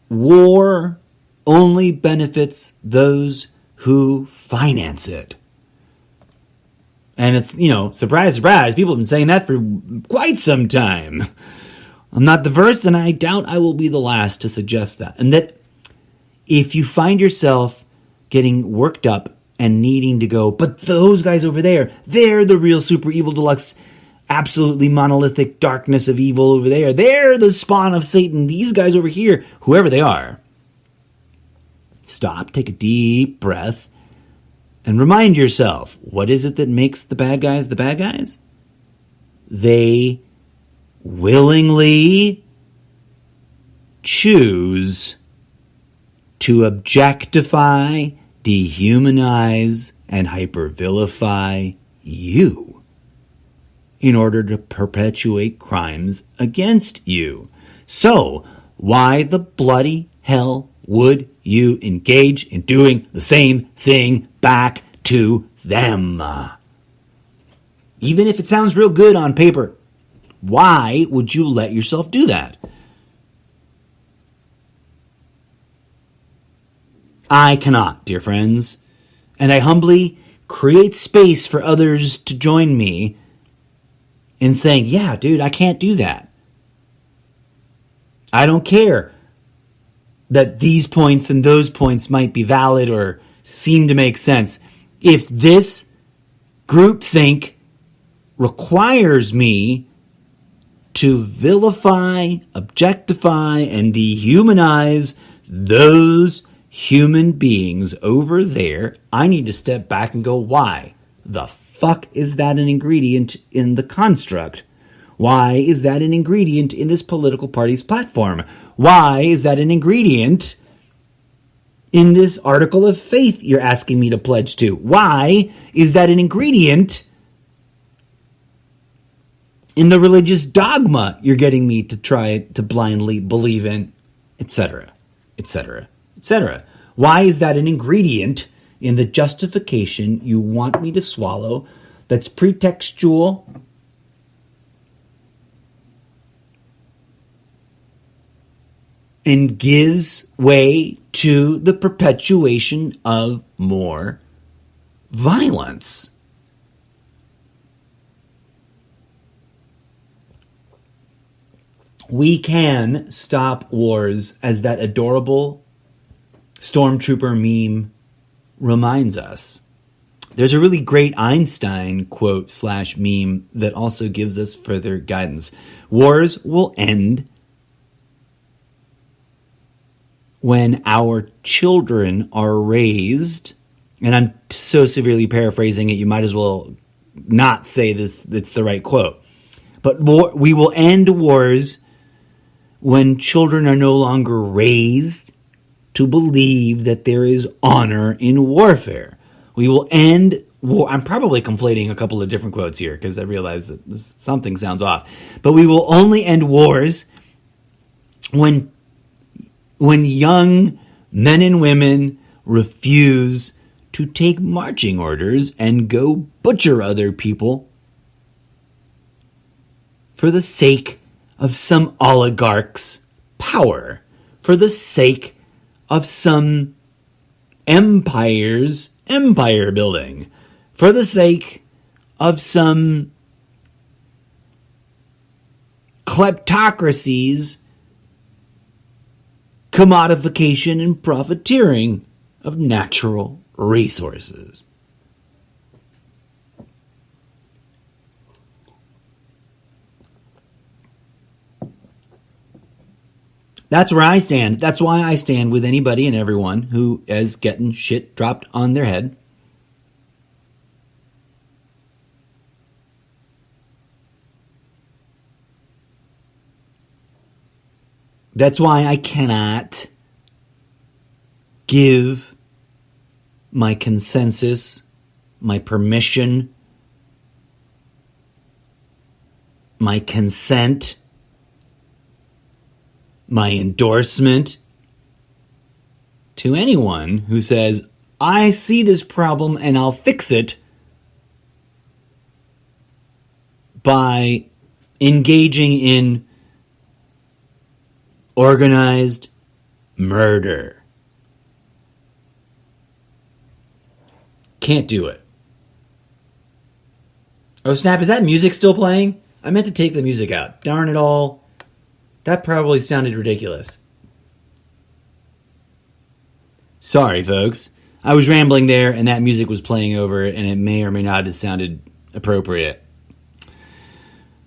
war only benefits those who finance it. And it's, surprise, surprise, people have been saying that for quite some time. I'm not the first, and I doubt I will be the last to suggest that. And that if you find yourself getting worked up and needing to go, but those guys over there, they're the real super evil deluxe, absolutely monolithic darkness of evil over there. They're the spawn of Satan. These guys over here, whoever they are. Stop, take a deep breath, and remind yourself, what is it that makes the bad guys the bad guys? They willingly choose to objectify, dehumanize, and hyper-vilify you in order to perpetuate crimes against you. So, why the bloody hell would you engage in doing the same thing back to them? Even if it sounds real good on paper, why would you let yourself do that? I cannot, dear friends, and I humbly create space for others to join me in saying, yeah, dude, I can't do that. I don't care that these points and those points might be valid or seem to make sense. If this groupthink requires me to vilify, objectify, and dehumanize those human beings over there, I need to step back and go, why the fuck is that an ingredient in the construct? Why is that an ingredient in this political party's platform? Why is that an ingredient in this article of faith you're asking me to pledge to? Why is that an ingredient in the religious dogma you're getting me to try to blindly believe in, etc., etc., etc.? Why is that an ingredient in the justification you want me to swallow that's pretextual and gives way to the perpetuation of more violence? We can stop wars, as that adorable Stormtrooper meme reminds us. There's a really great Einstein quote / meme that also gives us further guidance. Wars will end when our children are raised, and I'm so severely paraphrasing it, you might as well not say this, it's the right quote. But we will end wars when children are no longer raised to believe that there is honor in warfare. We will end war. I'm probably conflating a couple of different quotes here because I realize that something sounds off. But we will only end wars when young men and women refuse to take marching orders and go butcher other people for the sake of some oligarch's power, for the sake of some empire's empire building, for the sake of some kleptocracy's commodification and profiteering of natural resources. That's where I stand. That's why I stand with anybody and everyone who is getting shit dropped on their head. That's why I cannot give my consensus, my permission, my consent, my endorsement to anyone who says, I see this problem and I'll fix it by engaging in organized murder. Can't do it. Oh snap, is that music still playing? I meant to take the music out. Darn it all. That probably sounded ridiculous. Sorry, folks. I was rambling there and that music was playing over it and it may or may not have sounded appropriate.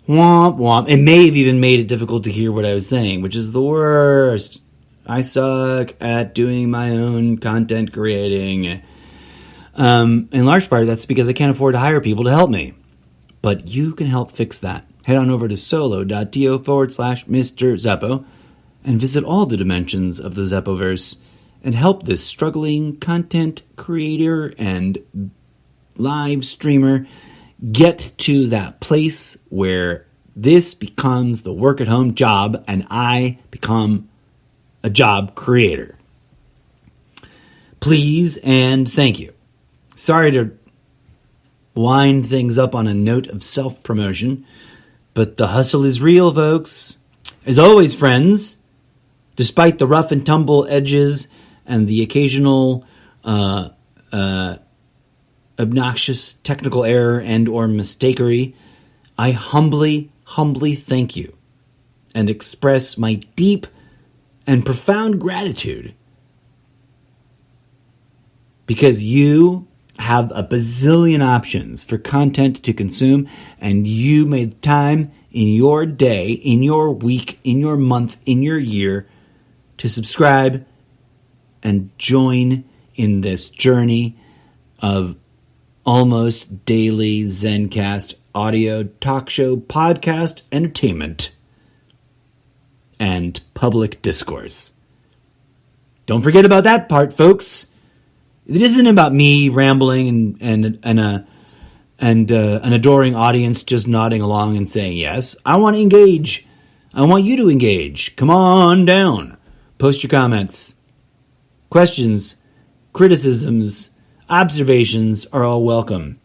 Womp womp. It may have even made it difficult to hear what I was saying, which is the worst. I suck at doing my own content creating. In large part, that's because I can't afford to hire people to help me. But you can help fix that. Head on over to Solo.to/MrZeppo and visit all the dimensions of the Zeppoverse and help this struggling content creator and live streamer get to that place where this becomes the work at home job and I become a job creator. Please and thank you. Sorry to wind things up on a note of self-promotion, but the hustle is real, folks. As always, friends, despite the rough and tumble edges and the occasional obnoxious technical error and or mistakery, I humbly thank you and express my deep and profound gratitude because you have a bazillion options for content to consume, and you made time in your day, in your week, in your month, in your year to subscribe and join in this journey of almost daily Zencast audio talk show podcast entertainment and public discourse. Don't forget about that part, folks. It isn't about me rambling and an adoring audience just nodding along and saying yes. I want to engage. I want you to engage. Come on down. Post your comments. Questions, criticisms, observations are all welcome.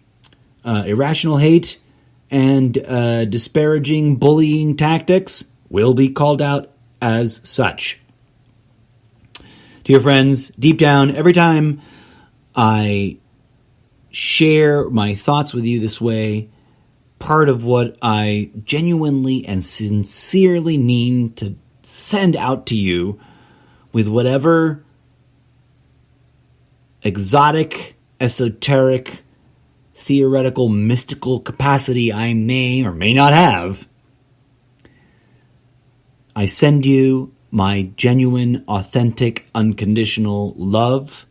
Irrational hate and disparaging bullying tactics will be called out as such. Dear friends, deep down, every time I share my thoughts with you this way, part of what I genuinely and sincerely mean to send out to you with whatever exotic, esoteric, theoretical, mystical capacity I may or may not have, I send you my genuine, authentic, unconditional love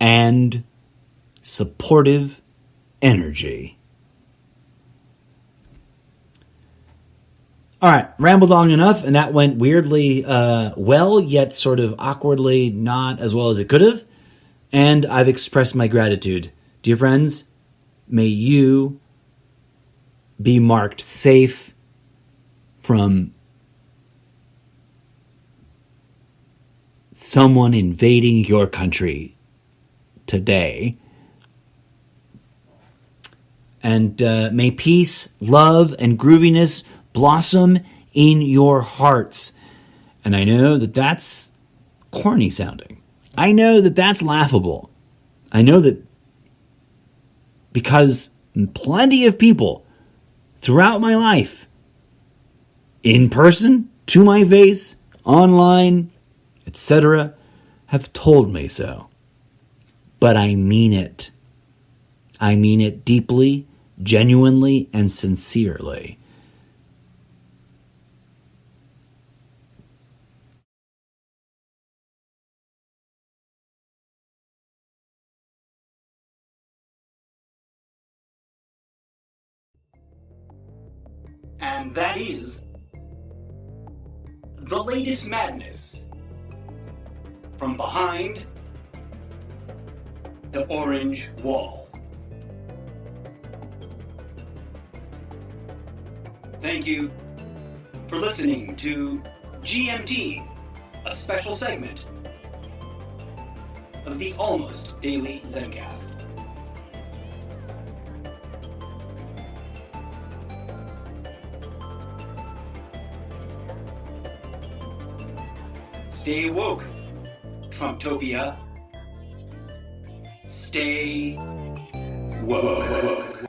and supportive energy. All right, rambled long enough, and that went weirdly well, yet sort of awkwardly not as well as it could have. And I've expressed my gratitude. Dear friends, may you be marked safe from someone invading your country today. And may peace, love, and grooviness blossom in your hearts. And I know that that's corny sounding. I know that that's laughable. I know that because plenty of people throughout my life, in person, to my face, online, etc., have told me so. But I mean it. I mean it deeply, genuinely, and sincerely. And that is the latest madness from behind the orange wall. Thank you for listening to GMT, a special segment of the Almost Daily Zencast. Stay woke, Trumptopia. Stay woke.